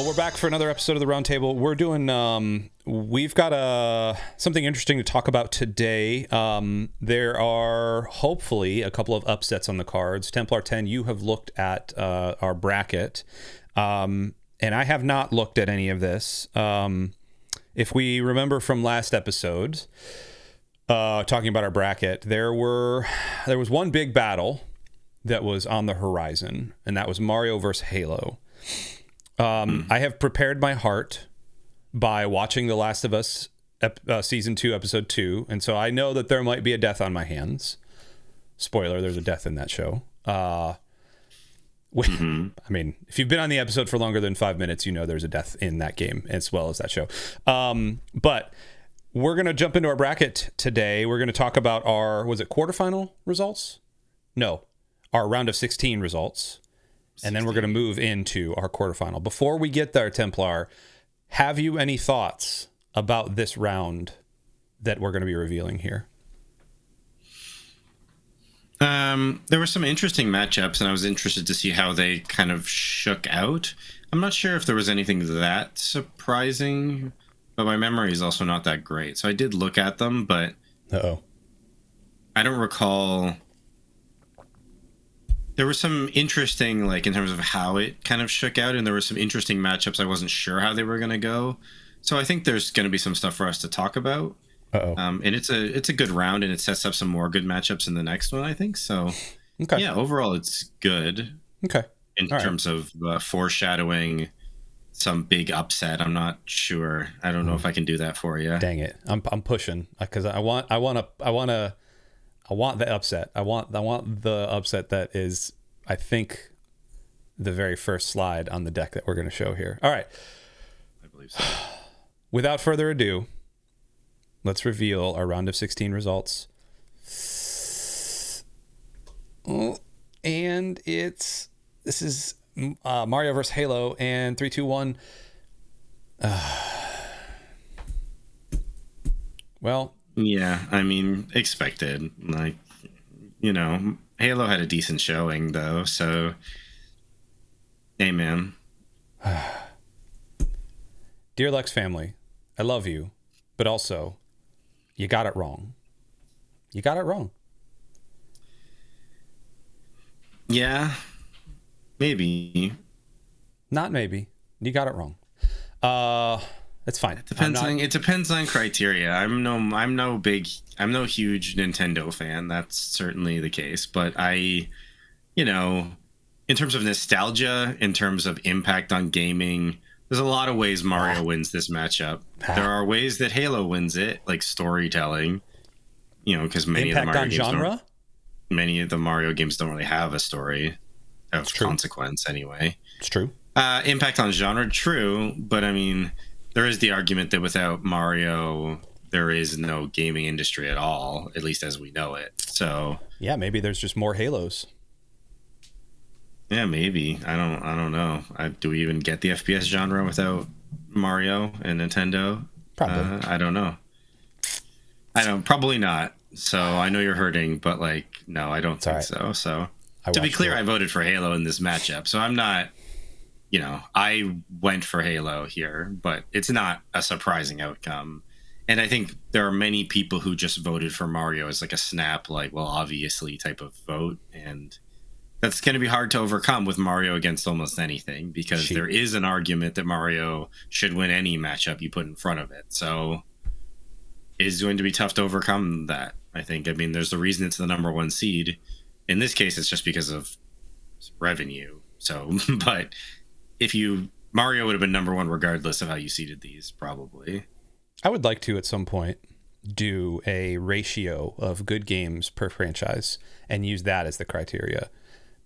We're back for another episode of the Roundtable. We're doing, we've got something interesting to talk about today. There are hopefully a couple of upsets on the cards. Templar 10, you have looked at our bracket, and I have not looked at any of this. If we remember from last episode, talking about our bracket, there was one big battle that was on the horizon, and that was Mario versus Halo. I have prepared my heart by watching The Last of Us season 2, episode 2, and so I know that there might be a death on my hands. Spoiler: there's a death in that show. I mean, if you've been on the episode for longer than 5 minutes, you know there's a death in that game as well as that show. But we're gonna jump into our bracket today. We're gonna talk about our quarterfinal results? No, our round of 16 results. And then we're going to move into our quarterfinal. Before we get there, Templar, have you any thoughts about this round that we're going to be revealing here? There were some interesting matchups, and I was interested to see how they kind of shook out. I'm not sure if there was anything that surprising, but my memory is also not that great. So I did look at them, but I don't recall. There was some interesting, like, in terms of how it kind of shook out, and there were some interesting matchups. I wasn't sure how they were going to go. So I think there's going to be some stuff for us to talk about. And it's a good round, and it sets up some more good matchups in the next one, I think. So, yeah, overall, it's good. Okay. In terms of foreshadowing some big upset, I'm not sure. I don't know if I can do that for you. Dang it. I'm pushing because I want the upset. I want the upset that is, I think, the very first slide on the deck that we're going to show here. All right. I believe so. Without further ado, let's reveal our round of 16 results. And this is Mario vs. Halo, and 3, 2, 1. Well, yeah, I mean, expected. Like, you know, Halo had a decent showing, though, so, hey, man. Dear Lex family, I love you, but also, you got it wrong. You got it wrong. Yeah, maybe. Not maybe. You got it wrong. It's fine. It depends on criteria. I'm no huge Nintendo fan. That's certainly the case. But in terms of nostalgia, in terms of impact on gaming, there's a lot of ways Mario wins this matchup. There are ways that Halo wins it, like storytelling. Because many of the Mario games don't really have a story of consequence anyway. It's true. Impact on genre, true. But I mean, there is the argument that without Mario, there is no gaming industry at all, at least as we know it. So yeah, maybe there's just more Halos. Yeah, maybe. I don't know. Do we even get the FPS genre without Mario and Nintendo? Probably. I don't know. Probably not. So I know you're hurting, but no, I don't think so. So to be clear, I voted for Halo in this matchup. So I'm not. I went for Halo here, but it's not a surprising outcome. And I think there are many people who just voted for Mario as like a snap, obviously type of vote. And that's going to be hard to overcome with Mario against almost anything, because there is an argument that Mario should win any matchup you put in front of it. So it's going to be tough to overcome that, I think. I mean, there's the reason it's the number 1 seed. In this case, it's just because of revenue. So, but Mario would have been number 1 regardless of how you seeded these, probably. I would like to, at some point, do a ratio of good games per franchise and use that as the criteria,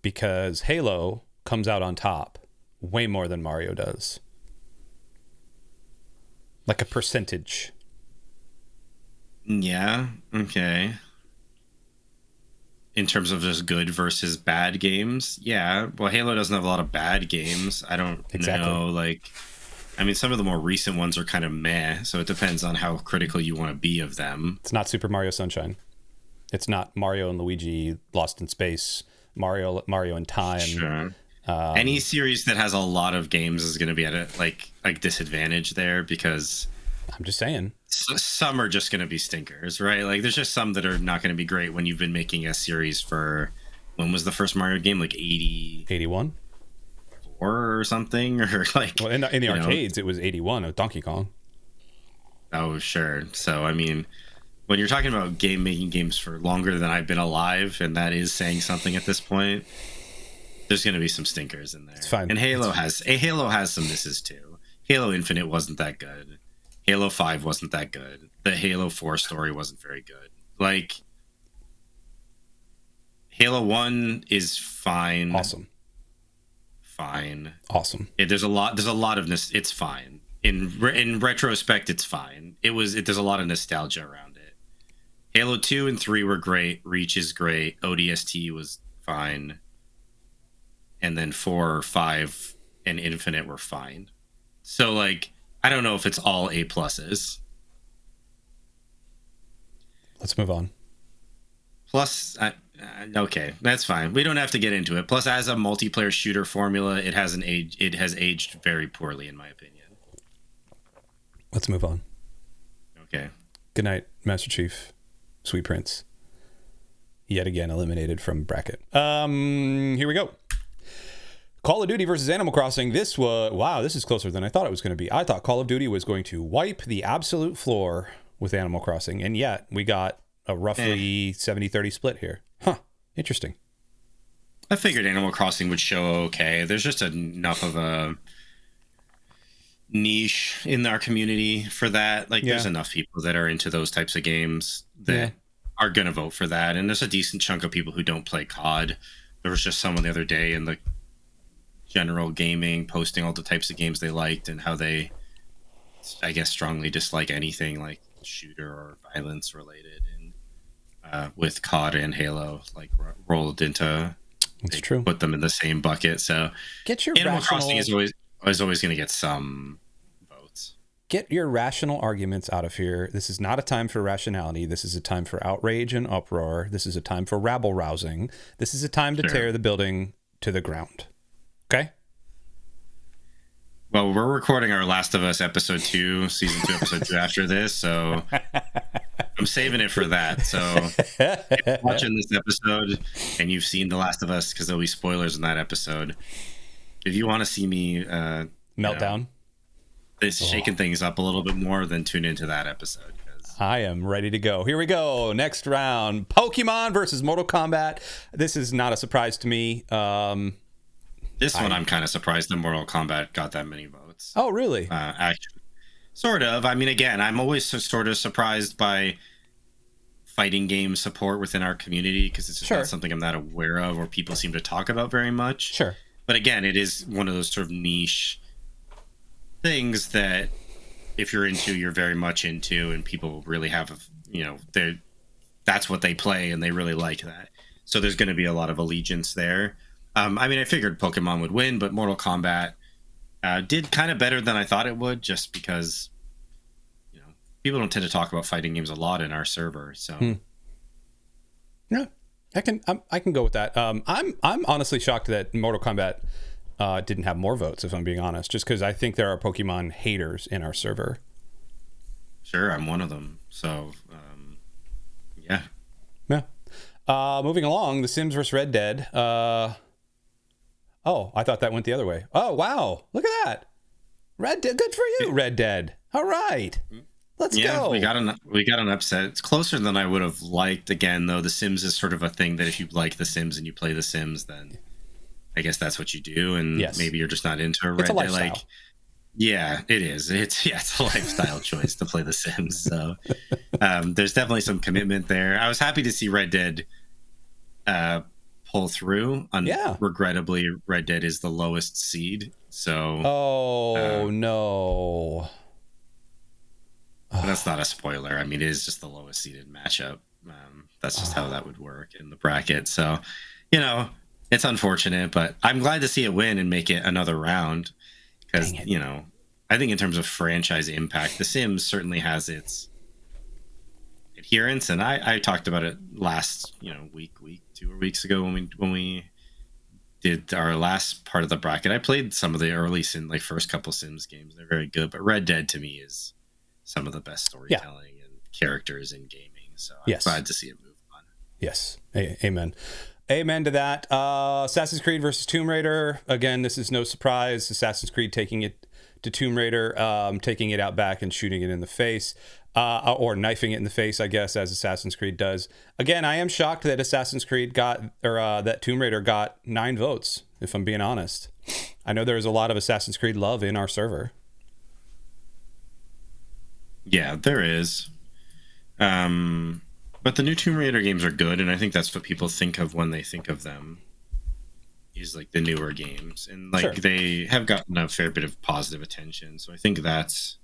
because Halo comes out on top way more than Mario does. Like a percentage. Yeah, okay. In terms of just good versus bad games, yeah. Well, Halo doesn't have a lot of bad games. I don't know. Some of the more recent ones are kind of meh, so it depends on how critical you want to be of them. It's not Super Mario Sunshine. It's not Mario and Luigi Lost in Space, Mario in Time. Sure. Any series that has a lot of games is going to be at a disadvantage there, because I'm just saying some are just going to be stinkers, right? Like there's just some that are not going to be great when you've been making a series for, when was the first Mario game? Like 81 or something, or like, well, in the arcades it was 81 of Donkey Kong. Oh, sure. So, I mean, when you're talking about making games for longer than I've been alive, and that is saying something at this point, there's going to be some stinkers in there. It's fine. And Halo has some misses too. Halo Infinite wasn't that good. Halo 5 wasn't that good. The Halo 4 story wasn't very good. Like, Halo 1 is fine. Awesome. Fine. Awesome. There's a lot of this. It's fine. In retrospect, it's fine. There's a lot of nostalgia around it. Halo 2 and 3 were great. Reach is great. ODST was fine. And then 4, 5, and Infinite were fine. So, like, I don't know if it's all A pluses. Let's move on. Plus, okay, that's fine. We don't have to get into it. Plus, as a multiplayer shooter formula, it has aged very poorly, in my opinion. Let's move on. Okay. Good night, Master Chief. Sweet Prince. Yet again eliminated from bracket. Here we go. Call of Duty versus Animal Crossing. This is closer than I thought it was going to be. I thought Call of Duty was going to wipe the absolute floor with Animal Crossing, and yet we got a roughly 70-30 split here. Huh. Interesting. I figured Animal Crossing would show okay. There's just enough of a niche in our community for that. Like, there's enough people that are into those types of games that are going to vote for that. And there's a decent chunk of people who don't play COD. There was just someone the other day in the general gaming posting all the types of games they liked and how they, I guess, strongly dislike anything like shooter or violence related. And with COD and Halo, like, rolled into, it's true, put them in the same bucket. So get your Animal Crossing is always going to get some votes. Get your rational arguments out of here. This is not a time for rationality. This is a time for outrage and uproar. This is a time for rabble rousing. This is a time to tear the building to the ground. Okay? Well, we're recording our Last of Us episode 2, season 2, episode 2 after this, so I'm saving it for that. So if you're watching this episode and you've seen The Last of Us, because there'll be spoilers in that episode, if you want to see me meltdown, shaking things up a little bit more, then tune into that episode. I am ready to go. Here we go. Next round. Pokemon versus Mortal Kombat. This is not a surprise to me. This one, I'm kind of surprised that Mortal Kombat got that many votes. Oh, really? Actually, sort of. I mean, again, I'm always sort of surprised by fighting game support within our community, because it's just not something I'm not aware of or people seem to talk about very much. Sure. But again, it is one of those sort of niche things that if you're into, you're very much into, and people really have, that's what they play and they really like that. So there's going to be a lot of allegiance there. I mean, I figured Pokemon would win, but Mortal Kombat did kind of better than I thought it would, just because, people don't tend to talk about fighting games a lot in our server. So, yeah, I can go with that. I'm honestly shocked that Mortal Kombat didn't have more votes, if I'm being honest, just because I think there are Pokemon haters in our server. Sure, I'm one of them. So, yeah. Moving along, The Sims vs. Red Dead. I thought that went the other way. Oh, wow. Look at that. Red Dead. Good for you, Red Dead. All right. Let's go. We got an upset. It's closer than I would have liked. Again, though, The Sims is sort of a thing that if you like The Sims and you play The Sims, then I guess that's what you do. And maybe you're just not into Red Dead. Lifestyle. Yeah, it is. It's a lifestyle choice to play The Sims. So there's definitely some commitment there. I was happy to see Red Dead pull through. Regrettably, Red Dead is the lowest seed. So no. That's not a spoiler. I mean, it is just the lowest seeded matchup. That's just how that would work in the bracket. So, it's unfortunate, but I'm glad to see it win and make it another round. Because, I think in terms of franchise impact, The Sims certainly has its adherence. And I talked about it last, week, 2 weeks ago when we did our last part of the bracket, I played some of the early first couple Sims games. They're very good, but Red Dead to me is some of the best storytelling and characters in gaming. So I'm glad to see it move on. Yes. Amen. Amen to that. Assassin's Creed versus Tomb Raider. Again, this is no surprise. Assassin's Creed taking it to Tomb Raider, taking it out back and shooting it in the face, or knifing it in the face, I guess, as Assassin's Creed does. Again, I am shocked that that Tomb Raider got 9 votes, if I'm being honest. I know there was a lot of Assassin's Creed love in our server. Yeah, there is. But the new Tomb Raider games are good, and I think that's what people think of when they think of them, is like the newer games. And they have gotten a fair bit of positive attention. So I think that's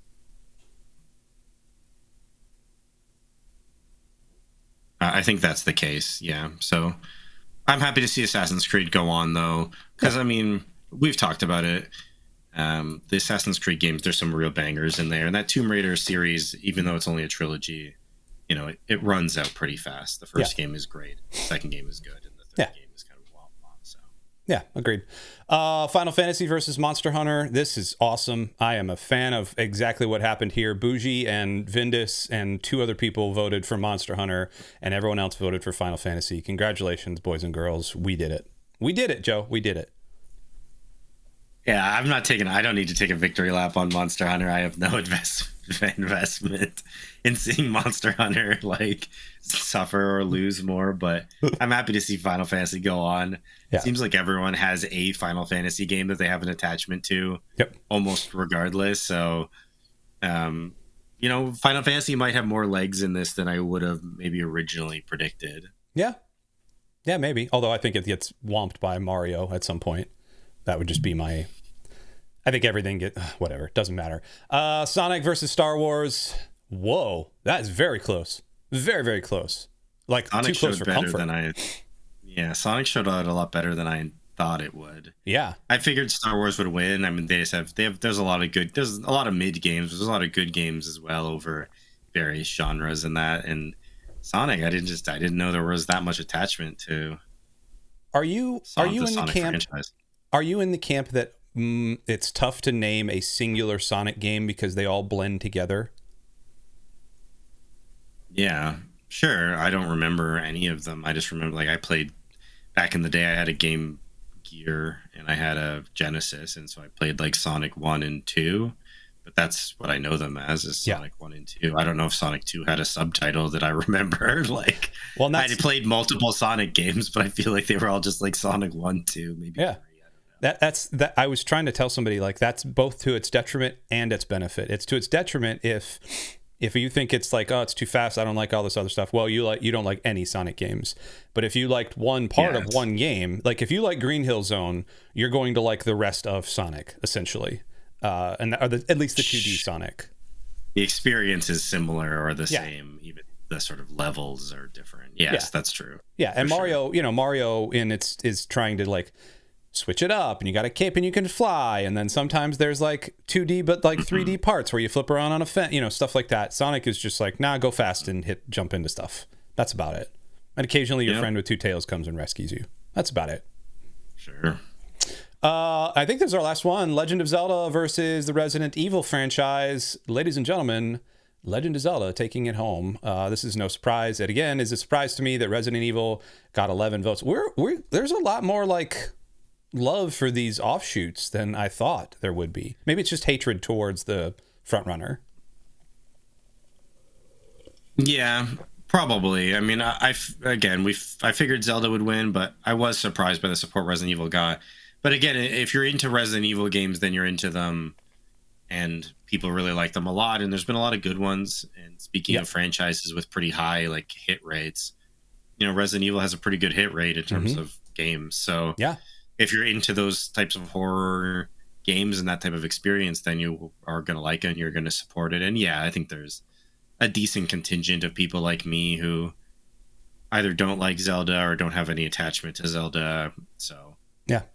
the case. Yeah. So I'm happy to see Assassin's Creed go on, though, because I mean, we've talked about it. The Assassin's Creed games, there's some real bangers in there, and that Tomb Raider series, even though it's only a trilogy, it runs out pretty fast. The first game is great, the second game is good, and the third game is kind of womp womp. So yeah, agreed. Final Fantasy versus Monster Hunter. This is awesome. I am a fan of exactly what happened here. Bougie and Vindus and 2 other people voted for Monster Hunter, and everyone else voted for Final Fantasy. Congratulations, boys and girls. We did it. We did it, Joe. We did it. Yeah, I don't need to take a victory lap on Monster Hunter. I have no investment in seeing Monster Hunter suffer or lose more, but I'm happy to see Final Fantasy go on. Yeah. It seems like everyone has a Final Fantasy game that they have an attachment to, almost regardless. So, Final Fantasy might have more legs in this than I would have maybe originally predicted. Yeah. Yeah, maybe. Although I think it gets whomped by Mario at some point. That would just be I think everything whatever, doesn't matter. Sonic versus Star Wars. Whoa, that is very close. Very, very close. Sonic too close for comfort. Sonic showed out a lot better than I thought it would. Yeah. I figured Star Wars would win. I mean, there's a lot of mid games. There's a lot of good games as well over various genres and that. And Sonic, I didn't know there was that much attachment to. Are you in the camp? Franchise. Are you in the camp that it's tough to name a singular Sonic game because they all blend together? Yeah, sure. I don't remember any of them. I just remember I played back in the day. I had a Game Gear and I had a Genesis, and so I played Sonic 1 and 2. But that's what I know them as, is Sonic 1 and 2. I don't know if Sonic 2 had a subtitle that I remember. I played multiple Sonic games, but I feel like they were all just Sonic 1, 2, maybe 3. That's I was trying to tell somebody that's both to its detriment and its benefit. It's to its detriment if you think it's it's too fast, I don't like all this other stuff. Well, you don't like any Sonic games. But if you liked one part of one game, if you like Green Hill Zone, you're going to like the rest of Sonic, essentially. At least the 2D Sonic. The experience is similar or the same, even the sort of levels are different. Yes, that's true. Yeah, and Mario, Mario is trying to switch it up, and you got a cape and you can fly, and then sometimes there's 2D but 3D parts where you flip around on a fence, stuff like that. Sonic is just go fast and jump into stuff. That's about it. And occasionally your friend with 2 tails comes and rescues you. That's about it. Sure. I think this is our last one. Legend of Zelda versus the Resident Evil franchise. Ladies and gentlemen, Legend of Zelda taking it home. This is no surprise. It again is a surprise to me that Resident Evil got 11 votes. There's a lot more love for these offshoots than I thought there would be. Maybe it's just hatred towards the front runner. Yeah, probably. I mean, I figured Zelda would win, but I was surprised by the support Resident Evil got. But again, if you're into Resident Evil games, then you're into them, and people really like them a lot. And there's been a lot of good ones. And speaking of franchises with pretty high hit rates, Resident Evil has a pretty good hit rate in terms of games. So if you're into those types of horror games and that type of experience, then you are going to like it and you're going to support it. And I think there's a decent contingent of people like me who either don't like Zelda or don't have any attachment to Zelda. So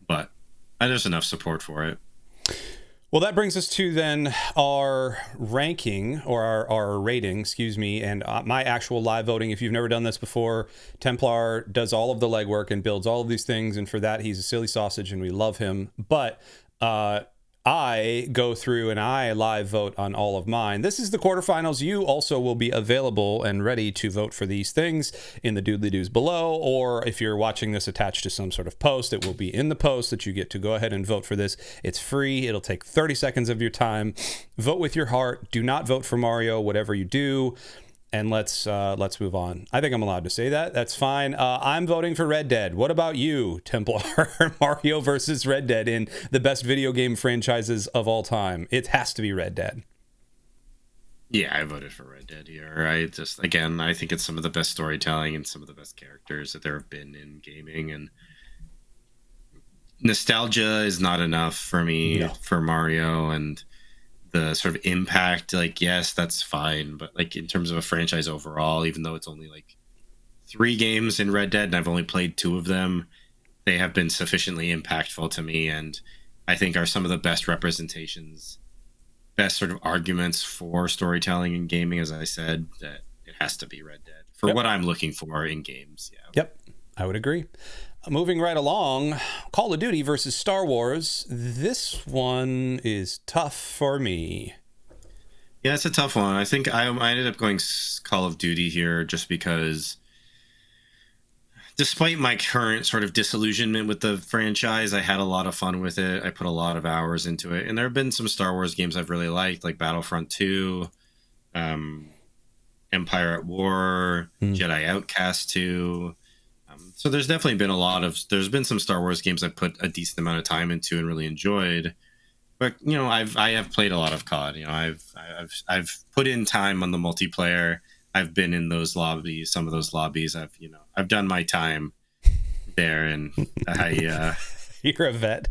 but there's enough support for it. Well, that brings us to then our ranking, or our rating, excuse me, and my actual live voting. If you've never done this before, Templar does all of the legwork and builds all of these things, and for that, he's a silly sausage, and we love him. But I go through and I live vote on all of mine. This is the quarterfinals. You also will be available and ready to vote for these things in the doodly-doos below, or if you're watching this attached to some sort of post, it will be in the post that you get to go ahead and vote for this. It's free. It'll take 30 seconds of your time. Vote with your heart. Do not vote for Mario, whatever you do. And let's move on. I think I'm allowed to say that. That's fine. I'm voting for Red Dead. What about you, Templar? Mario versus Red Dead in the best video game franchises of all time. It has to be Red Dead. Yeah, I voted for Red Dead here. I think it's some of the best storytelling and some of the best characters that there have been in gaming. And nostalgia is not enough for me for Mario, and the sort of impact, like, yes, that's fine, but like in terms of a franchise overall, even though it's only like 3 games in Red Dead and I've only played 2 of them, they have been sufficiently impactful to me, and I think are some of the best representations, best sort of arguments for storytelling in gaming, as I said, that it has to be Red Dead for what I'm looking for in games. Yep, I would agree. Moving right along, Call of Duty versus Star Wars. This one is tough for me. Yeah, it's a tough one. I think I ended up going Call of Duty here just because, despite my current sort of disillusionment with the franchise, I had a lot of fun with it. I put a lot of hours into it. And there have been some Star Wars games I've really liked, like Battlefront 2, Empire at War, Jedi Outcast 2. So there's definitely been there's been some Star Wars games I put a decent amount of time into and really enjoyed. But, you know, I have played a lot of COD. You know, I've put in time on the multiplayer. I've been in those lobbies, some of those lobbies. I've done my time there, and you're a vet.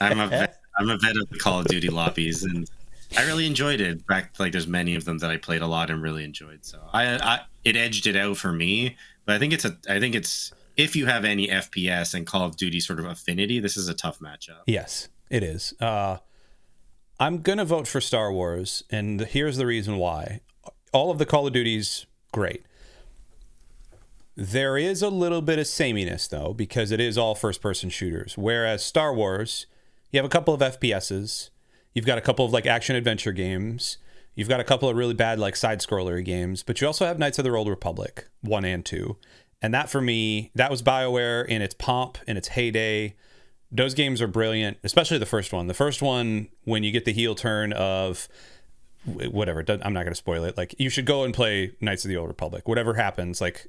I'm a vet of the Call of Duty lobbies, and I really enjoyed it. There's many of them that I played a lot and really enjoyed. So it edged it out for me. But I think it's if you have any FPS and Call of Duty sort of affinity, this is a tough matchup. Yes, it is. I'm going to vote for Star Wars, and here's the reason why. All of the Call of Duties, great. There is a little bit of sameness, though, because it is all first-person shooters, whereas Star Wars, you have a couple of FPSs, you've got a couple of like action-adventure games, you've got a couple of really bad like side-scroller games, but you also have Knights of the Old Republic 1 and 2. And that, for me, that was BioWare in its pomp, in its heyday. Those games are brilliant, especially the first one. The first one, when you get the heel turn of whatever, I'm not going to spoil it. Like, you should go and play Knights of the Old Republic. Whatever happens, like,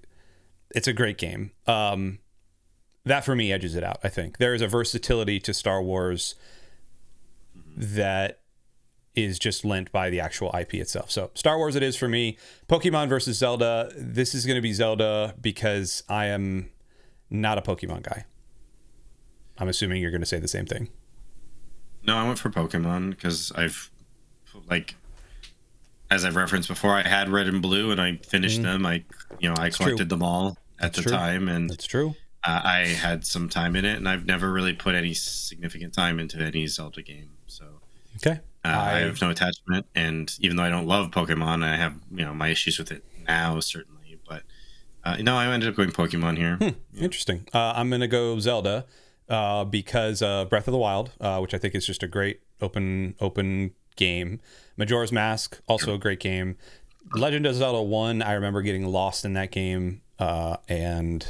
it's a great game. That, for me, edges it out, I think. There is a versatility to Star Wars that is just lent by the actual IP itself. So Star Wars it is for me. Pokemon versus Zelda. This is going to be Zelda because I am not a Pokemon guy. I'm assuming you're going to say the same thing. No, I went for Pokemon because as I've referenced before, I had Red and Blue and I finished them. I collected them all at the time, and that's true. I had some time in it, and I've never really put any significant time into any Zelda game. So okay. I have no attachment, and even though I don't love Pokemon, I have my issues with it now, certainly. But I ended up going Pokemon here. Interesting. I'm gonna go Zelda because Breath of the Wild, which I think is just a great open game. Majora's Mask, also a great game. Legend of Zelda 1, I remember getting lost in that game, and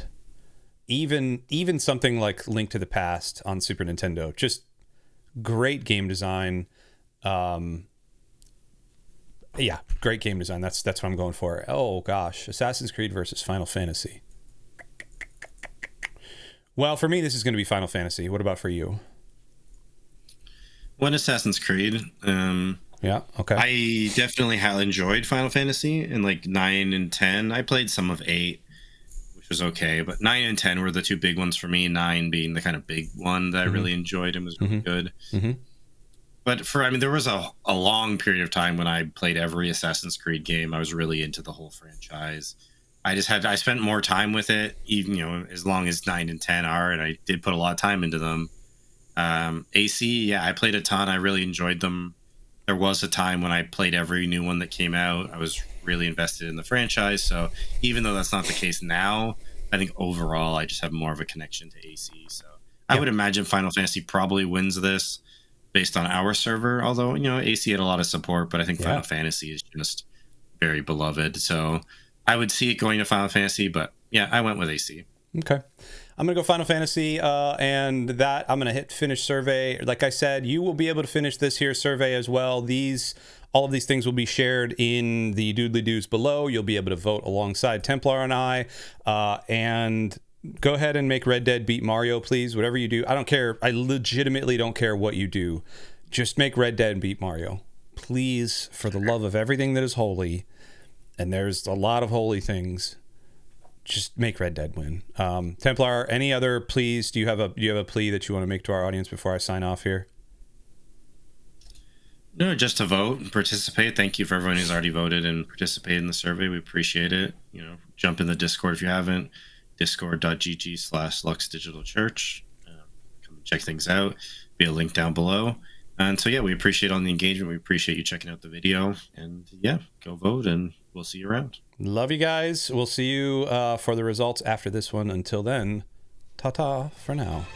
even something like Link to the Past on Super Nintendo, just great game design. Great game design. That's what I'm going for. Oh gosh, Assassin's Creed versus Final Fantasy. Well, for me, this is going to be Final Fantasy. What about for you? One Assassin's Creed. Yeah. Okay. I definitely enjoyed Final Fantasy in like 9 and 10. I played some of 8, which was okay, but 9 and 10 were the two big ones for me. 9 being the kind of big one that I really enjoyed and was really good. But there was a long period of time when I played every Assassin's Creed game. I was really into the whole franchise. I spent more time with it, even, as long as 9 and 10 are, and I did put a lot of time into them. AC, yeah, I played a ton. I really enjoyed them. There was a time when I played every new one that came out. I was really invested in the franchise. So even though that's not the case now, I think overall I just have more of a connection to AC. So I would imagine Final Fantasy probably wins this based on our server. Although, you know, AC had a lot of support, but I think Final Fantasy is just very beloved. So I would see it going to Final Fantasy, but yeah, I went with AC. Okay. I'm going to go Final Fantasy, and that I'm going to hit finish survey. Like I said, you will be able to finish this here survey as well. All of these things will be shared in the doodly doos below. You'll be able to vote alongside Templar and I, and go ahead and make Red Dead beat Mario, please. Whatever you do. I don't care. I legitimately don't care what you do. Just make Red Dead beat Mario. Please, for the love of everything that is holy, and there's a lot of holy things, just make Red Dead win. Templar, any other pleas? Do you have a plea that you want to make to our audience before I sign off here? No, just to vote and participate. Thank you for everyone who's already voted and participated in the survey. We appreciate it. You know, jump in the Discord if you haven't. Discord.gg/LuxDigitalChurch. Come and check things out. Be a link down below. And so, yeah, we appreciate all the engagement. We appreciate you checking out the video. And, yeah, go vote, and we'll see you around. Love you guys. We'll see you for the results after this one. Until then, ta-ta for now.